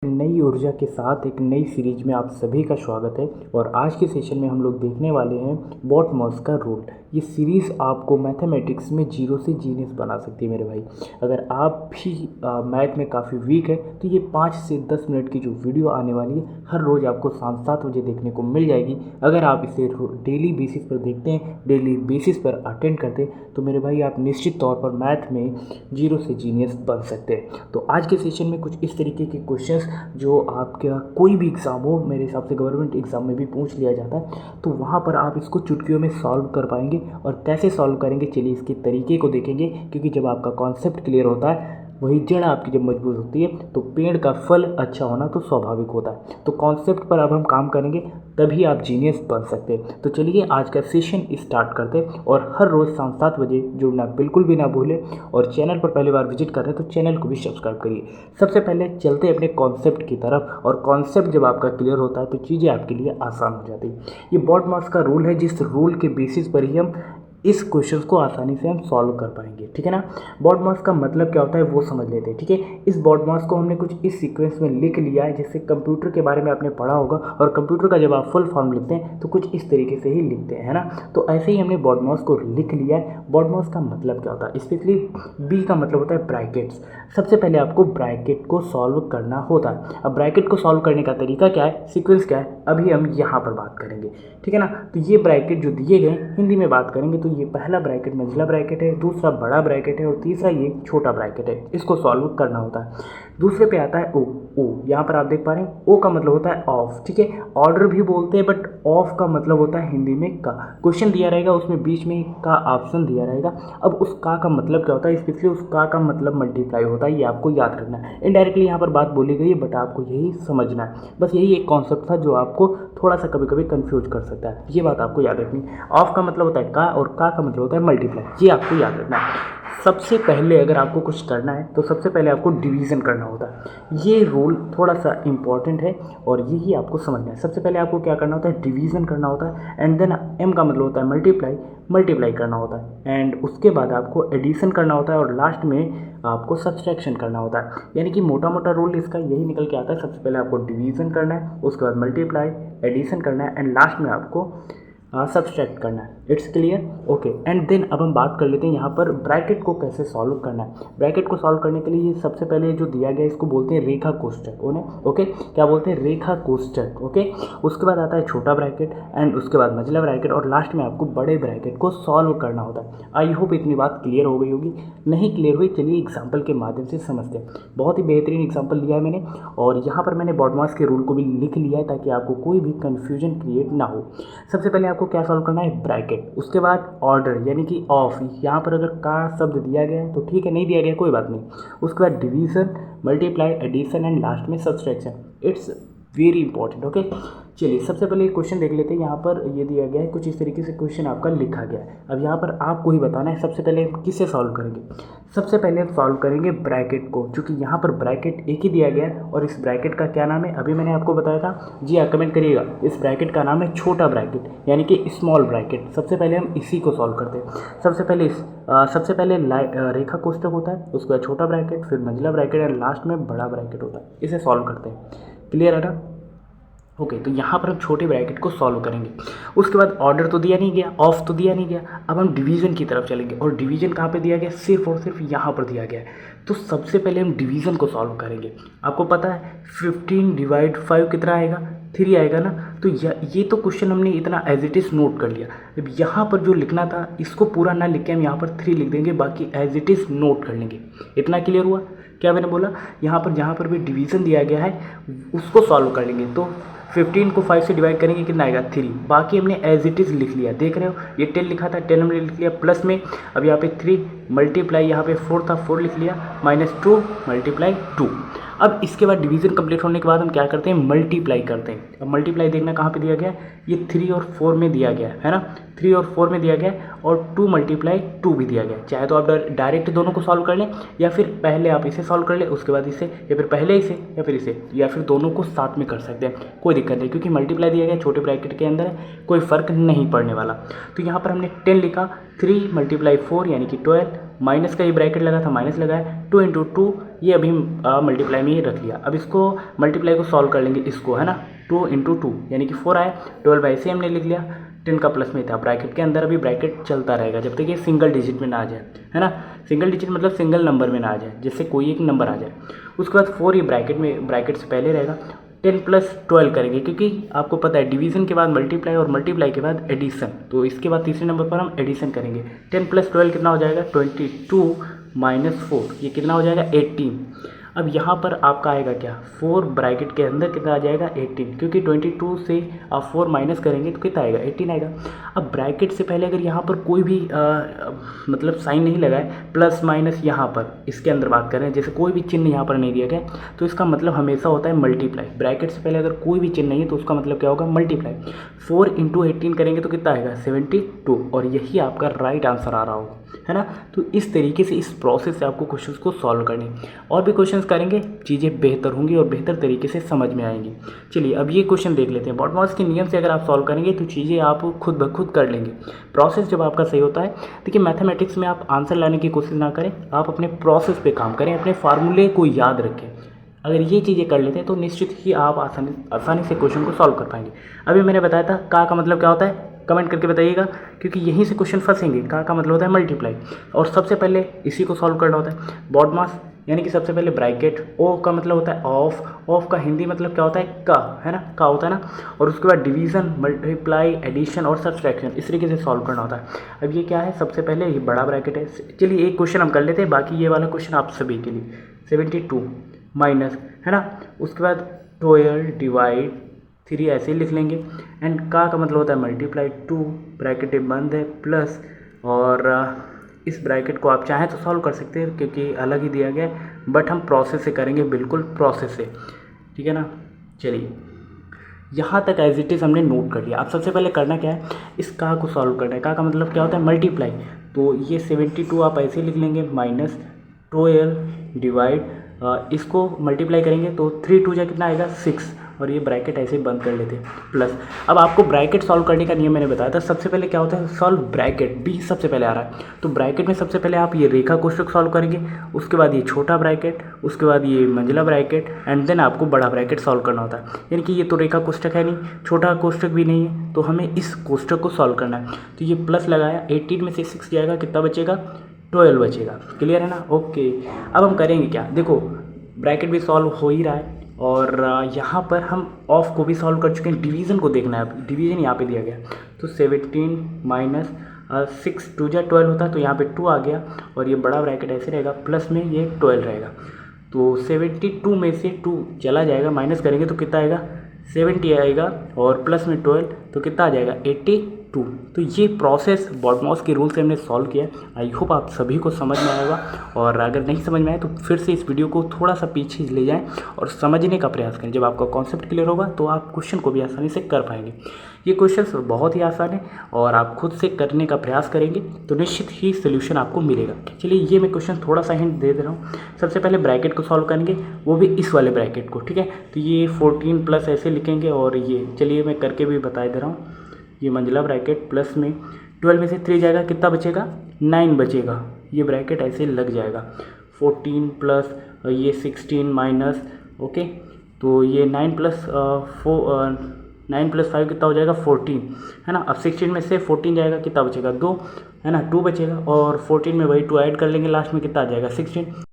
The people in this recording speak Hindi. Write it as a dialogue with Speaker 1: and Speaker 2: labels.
Speaker 1: नई ऊर्जा के साथ एक नई सीरीज में आप सभी का स्वागत है। और आज के सेशन में हम लोग देखने वाले हैं BODMAS का रूल। ये सीरीज़ आपको मैथमेटिक्स में जीरो से जीनियस बना सकती है मेरे भाई। अगर आप भी मैथ में काफ़ी वीक है तो ये 5 से 10 मिनट की जो वीडियो आने वाली है हर रोज़ आपको शाम 7 बजे देखने को मिल जाएगी। अगर आप इसे डेली बेसिस पर देखते हैं, डेली बेसिस पर अटेंड करते हैं, तो मेरे भाई आप निश्चित तौर पर मैथ में जीरो से जीनियस बन सकते हैं। तो आज के सेशन में कुछ इस तरीके के क्वेश्चंस जो आपका कोई भी एग्ज़ाम हो, मेरे हिसाब से गवर्नमेंट एग्ज़ाम में भी पूछ लिया जाता है, तो वहाँ पर आप इसको चुटकियों में सॉल्व कर पाएंगे। और कैसे सॉल्व करेंगे, चलिए इसके तरीके को देखेंगे। क्योंकि जब आपका कॉन्सेप्ट क्लियर होता है, वही जड़ आपकी जब मजबूत होती है, तो पेड़ का फल अच्छा होना तो स्वाभाविक होता है। तो कॉन्सेप्ट पर अब हम काम करेंगे, तभी आप जीनियस बन सकते हैं। तो चलिए आज का सेशन स्टार्ट करते हैं। और हर रोज़ शाम 7 बजे जुड़ना बिल्कुल भी ना भूलें। और चैनल पर पहली बार विजिट कर रहे हैं तो चैनल को भी सब्सक्राइब करिए। सबसे पहले चलते हैं अपने कॉन्सेप्ट की तरफ। और कॉन्सेप्ट जब आपका क्लियर होता है तो चीज़ें आपके लिए आसान हो जाती है। ये BODMAS का रूल है, जिस रूल के बेसिस पर ही हम इस क्वेश्चन को आसानी से हम सॉल्व कर पाएंगे। ठीक है ना। BODMAS का मतलब क्या होता है वो समझ लेते हैं। ठीक है, इस BODMAS को हमने कुछ इस सीक्वेंस में लिख लिया है, जिससे कंप्यूटर के बारे में आपने पढ़ा होगा। और कंप्यूटर का जब आप फुल फॉर्म लिखते हैं तो कुछ इस तरीके से ही लिखते हैं, है ना। तो ऐसे ही हमने BODMAS को लिख लिया है। BODMAS का मतलब क्या होता है, स्पेशली बी का मतलब होता है ब्रैकेट्स। सबसे पहले आपको ब्रैकेट को सॉल्व करना होता है। अब ब्रैकेट को सॉल्व करने का तरीका क्या है, सीक्वेंस क्या है, अभी हम यहाँ पर बात करेंगे। ठीक है ना। तो ये ब्रैकेट जो दिए गए, हिंदी में बात करेंगे तो ये पहला ब्रैकेट मंझला ब्रैकेट है, दूसरा बड़ा ब्रैकेट है और तीसरा ये छोटा ब्रैकेट है। इसको सॉल्व करना होता है। दूसरे पे आता है ओ यहाँ पर आप देख पा रहे हैं, ओ का मतलब होता है ऑफ। ठीक है, ऑर्डर भी बोलते हैं, बट ऑफ का मतलब होता है हिंदी में का। क्वेश्चन दिया रहेगा, उसमें बीच में का ऑप्शन दिया रहेगा। अब उस का मतलब क्या होता है, स्पेशली उस का मतलब मल्टीप्लाई होता है। ये आपको याद रखना है। इनडायरेक्टली यहाँ पर बात बोली गई है, बट आपको यही समझना है। बस यही एक कॉन्सेप्ट था जो आपको थोड़ा सा कभी कभी कंफ्यूज कर सकता है। ये बात आपको याद रखनी है। ऑफ का मतलब होता है का और का मतलब होता है मल्टीप्लाई। ये आपको याद रखना है। सबसे पहले अगर आपको कुछ करना है तो सबसे पहले आपको डिवीज़न करना होता है। ये रूल थोड़ा सा इम्पॉर्टेंट है और यही आपको समझना है। सबसे पहले आपको क्या करना होता है, डिवीज़न करना होता है। एंड देन एम का मतलब होता है मल्टीप्लाई करना होता है। एंड उसके बाद आपको एडिशन करना होता है और लास्ट में आपको सब्सट्रैक्शन करना होता है। यानी कि मोटा मोटा रूल इसका यही निकल के आता है। सबसे पहले आपको डिवीज़न करना है, उसके बाद मल्टीप्लाई, एडिशन करना है एंड लास्ट में आपको सब्सट्रैक्ट करना है। It's clear, okay. And then अब हम बात कर लेते हैं यहाँ पर ब्रैकेट को कैसे सॉल्व करना है। ब्रैकेट को सॉल्व करने के लिए ये सबसे पहले जो दिया गया है इसको बोलते हैं रेखा कोष्ठक। ओके, क्या बोलते हैं, रेखा कोष्ठक। ओके, उसके बाद आता है छोटा ब्रैकेट एंड उसके बाद मंझला ब्रैकेट और लास्ट में आपको बड़े ब्रैकेट को सॉल्व करना होता है। आई होप इतनी बात क्लियर हो गई होगी। नहीं क्लियर हुई, चलिए एग्जाम्पल के माध्यम से समझते हैं। बहुत ही बेहतरीन एग्जाम्पल लिया है मैंने और यहाँ पर मैंने BODMAS के रूल को भी लिख लिया है ताकि आपको कोई भी कन्फ्यूजन क्रिएट ना हो। सबसे पहले आपको क्या सॉल्व करना है, ब्रैकेट। उसके बाद ऑर्डर यानी कि ऑफ। यहाँ पर अगर का शब्द दिया गया है तो ठीक है, नहीं दिया गया कोई बात नहीं। उसके बाद division, multiply, addition and last में subtraction. It's very important. Okay, चलिए सबसे पहले क्वेश्चन देख लेते हैं। यहाँ पर ये दिया गया है, कुछ इस तरीके से क्वेश्चन आपका लिखा गया है। अब यहाँ पर आपको ही बताना है सबसे पहले किससे सॉल्व करेंगे। सबसे पहले सॉल्व करेंगे ब्रैकेट को, क्योंकि यहाँ पर ब्रैकेट एक ही दिया गया है। और इस ब्रैकेट का क्या नाम है, अभी मैंने आपको बताया था। जी हाँ, कमेंट करिएगा। इस ब्रैकेट का नाम है छोटा ब्रैकेट यानी कि स्मॉल ब्रैकेट। सबसे पहले हम इसी को सॉल्व करते हैं। सबसे पहले रेखा कोष्ठक होता है, उसके बाद छोटा ब्रैकेट, फिर मंझला ब्रैकेट और लास्ट में बड़ा ब्रैकेट होता है। इसे सॉल्व करते हैं। क्लियर है ना। ओके, तो यहाँ पर हम छोटे ब्रैकेट को सॉल्व करेंगे। उसके बाद ऑर्डर तो दिया नहीं गया, ऑफ तो दिया नहीं गया। अब हम डिवीज़न की तरफ चलेंगे और डिवीज़न कहाँ पे दिया गया, सिर्फ और सिर्फ यहाँ पर दिया गया है। तो सबसे पहले हम डिवीज़न को सॉल्व करेंगे। आपको पता है 15 डिवाइड 5 कितना आएगा, 3 आएगा ना। तो ये तो क्वेश्चन हमने इतना एज इट इज़ नोट कर लिया। अब यहाँ पर जो लिखना था इसको पूरा ना लिख के हम यहाँ पर 3 लिख देंगे, बाकी एज इट इज़ नोट कर लेंगे। इतना क्लियर हुआ। क्या मैंने बोला, यहाँ पर जहाँ पर भी डिवीज़न दिया गया है उसको सॉल्व कर लेंगे। तो 15 को 5 से डिवाइड करेंगे, कितना आएगा, 3। बाकी हमने एज इट इज़ लिख लिया। देख रहे हो, ये 10 लिखा था, 10 हमने लिख लिया प्लस में। अब यहाँ पे 3 मल्टीप्लाई, यहाँ पे 4 था, 4 लिख लिया, -2 मल्टीप्लाई 2। अब इसके बाद डिवीज़न कंप्लीट होने के बाद हम क्या करते हैं, मल्टीप्लाई करते हैं। अब मल्टीप्लाई देखना कहाँ पे दिया गया है, ये 3 और 4 में दिया गया है ना। 3 और 4 में दिया गया है और 2 मल्टीप्लाई 2 भी दिया गया है। चाहे तो आप डायरेक्ट दोनों को सॉल्व कर लें या फिर पहले आप इसे सॉल्व कर लें उसके बाद इसे, या फिर पहले इसे या फिर इसे, या फिर दोनों को साथ में कर सकते हैं। कोई दिक्कत नहीं, क्योंकि मल्टीप्लाई दिया गया छोटे ब्रैकेट के अंदर है, कोई फ़र्क नहीं पड़ने वाला। तो यहाँ पर हमने 10 लिखा, 3 मल्टीप्लाई 4 यानी कि 12 माइनस का ये ब्रैकेट लगा था, माइनस लगाया, 2 इंटू 2 ये अभी मल्टीप्लाई में ही रख लिया। अब इसको मल्टीप्लाई को सॉल्व कर लेंगे इसको, है ना, 2 इंटू 2 यानी कि 4 आया, 12 ऐसे हमने लिख लिया, 10 का प्लस में था, ब्रैकेट के अंदर अभी ब्रैकेट चलता रहेगा जब तक ये सिंगल डिजिट में ना आ जाए, है ना, सिंगल डिजिट मतलब सिंगल नंबर में ना आ जाए, जिससे कोई एक नंबर आ जाए। उसके बाद 4 ये ब्रैकेट से पहले रहेगा, 10 प्लस 12 करेंगे क्योंकि आपको पता है डिवीज़न के बाद मल्टीप्लाई और मल्टीप्लाई के बाद एडिशन, तो इसके बाद तीसरे नंबर पर हम एडिशन करेंगे। 10 प्लस 12 कितना हो जाएगा, 22 माइनस 4 ये कितना हो जाएगा, 18। अब यहाँ पर आपका आएगा क्या, 4 ब्रैकेट के अंदर कितना आ जाएगा, 18, क्योंकि 22 से आप 4 माइनस करेंगे तो कितना आएगा, 18 आएगा। अब ब्रैकेट से पहले अगर यहाँ पर कोई भी मतलब साइन नहीं लगा है, प्लस माइनस यहाँ पर इसके अंदर बात करें, जैसे कोई भी चिन्ह यहाँ पर नहीं दिया गया, तो इसका मतलब हमेशा होता है मल्टीप्लाई। ब्रैकेट से पहले अगर कोई भी चिन्ह नहीं है तो उसका मतलब क्या होगा, मल्टीप्लाई। 4 इंटू 18 करेंगे तो कितना आएगा, 72, और यही आपका राइट आंसर आ रहा होगा, है ना। तो इस तरीके से, इस प्रोसेस से आपको क्वेश्चंस को सॉल्व करने, और भी क्वेश्चंस करेंगे, चीज़ें बेहतर होंगी और बेहतर तरीके से समझ में आएंगी। चलिए अब ये क्वेश्चन देख लेते हैं। बॉटमॉस के नियम से अगर आप सॉल्व करेंगे तो चीज़ें आप खुद ब खुद कर लेंगे। प्रोसेस जब आपका सही होता है, देखिए मैथमेटिक्स में आप आंसर लाने की कोशिश ना करें, आप अपने प्रोसेस पे काम करें, अपने फार्मूले को याद रखें। अगर ये चीज़ें कर लेते हैं तो निश्चित ही आप आसानी से क्वेश्चन को सॉल्व कर पाएंगे। अभी मैंने बताया था का मतलब क्या होता है, कमेंट करके बताइएगा, क्योंकि यहीं से क्वेश्चन फंसेंगे। का मतलब होता है मल्टीप्लाई, और सबसे पहले इसी को सॉल्व करना होता है। बॉडमास यानी कि सबसे पहले ब्रैकेट, ओ का मतलब होता है ऑफ का हिंदी मतलब क्या होता है, का, है ना, का होता है ना, और उसके बाद डिवीज़न, मल्टीप्लाई, एडिशन और सब्सट्रैक्शन, इस तरीके से सॉल्व करना होता है। अब ये क्या है, सबसे पहले ये बड़ा ब्रैकेट है। चलिए एक क्वेश्चन हम कर लेते हैं, बाकी ये वाला क्वेश्चन आप सभी के लिए। 72 माइनस, है ना, उसके बाद 12 डिवाइड 3 ऐसे ही लिख लेंगे, एंड का मतलब होता है मल्टीप्लाई, 2 ब्रैकेट बंद है प्लस, और इस ब्रैकेट को आप चाहें तो सॉल्व कर सकते हैं क्योंकि अलग ही दिया गया है, बट हम प्रोसेस से करेंगे, बिल्कुल प्रोसेस से, ठीक है ना। चलिए यहाँ तक एज इट इज़ हमने नोट कर लिया। अब सबसे पहले करना क्या है, इस का को सॉल्व करना है। का मतलब क्या होता है, मल्टीप्लाई, तो ये 72 आप ऐसे लिख लेंगे, माइनस 12 डिवाइड, इसको मल्टीप्लाई करेंगे तो 3 2 जा कितना आएगा, 6, और ये ब्रैकेट ऐसे बंद कर लेते हैं, प्लस। अब आपको ब्रैकेट सॉल्व करने का नियम मैंने बताया था। सबसे पहले क्या होता है, सॉल्व ब्रैकेट, बी सबसे पहले आ रहा है, तो ब्रैकेट में सबसे पहले आप ये रेखा कोष्ठक सॉल्व करेंगे, उसके बाद ये छोटा ब्रैकेट, उसके बाद ये मंजिला ब्रैकेट, एंड देन आपको बड़ा ब्रैकेट सॉल्व करना होता है। यानी कि ये तो रेखा कोष्ठक है नहीं, छोटा कोष्ठक भी नहीं है, तो हमें इस कोष्ठक को सॉल्व करना है। तो ये प्लस लगाया, 18 में से 6 जाएगा, कितना बचेगा, 12 बचेगा। क्लियर है ना, ओके। अब हम करेंगे क्या, देखो ब्रैकेट भी सॉल्व हो ही रहा है, और यहाँ पर हम ऑफ को भी सॉल्व कर चुके हैं। डिवीज़न को देखना है, डिवीज़न यहाँ पे दिया गया, तो 17 माइनस 6 2 जा 12 होता है, तो यहाँ पे 2 आ गया, और ये बड़ा ब्रैकेट ऐसे रहेगा, प्लस में ये 12 रहेगा, तो 72 में से 2 चला जाएगा, माइनस करेंगे तो कितना आएगा, 70 आएगा, और प्लस में 12 तो कितना आ जाएगा, 82। तो ये प्रोसेस बॉटमॉस के रूल से हमने सॉल्व किया। आई होप आप सभी को समझ में आएगा, और अगर नहीं समझ में आए तो फिर से इस वीडियो को थोड़ा सा पीछे ले जाएं और समझने का प्रयास करें। जब आपका कॉन्सेप्ट क्लियर होगा तो आप क्वेश्चन को भी आसानी से कर पाएंगे। ये क्वेश्चन बहुत ही आसान है, और आप खुद से करने का प्रयास करेंगे तो निश्चित ही सोल्यूशन आपको मिलेगा। चलिए ये मैं क्वेश्चन थोड़ा सा हिंट दे रहा हूँ। सबसे पहले ब्रैकेट को सॉल्व करेंगे, वो भी इस वाले ब्रैकेट को, ठीक है। तो ये 14 प्लस ऐसे लिखेंगे, और ये चलिए मैं करके भी बता दे रहा हूँ। ये मंजिला ब्रैकेट प्लस में 12 में से 3 जाएगा, कितना बचेगा, 9 बचेगा, ये ब्रैकेट ऐसे लग जाएगा। 14 प्लस ये 16 माइनस, ओके, तो ये 9 प्लस 5 कितना हो जाएगा, 14, है ना। अब 16 में से 14 जाएगा, कितना बचेगा, 2, है ना, 2 बचेगा, और 14 में वही 2 ऐड कर लेंगे, लास्ट में कितना आ जाएगा, 16।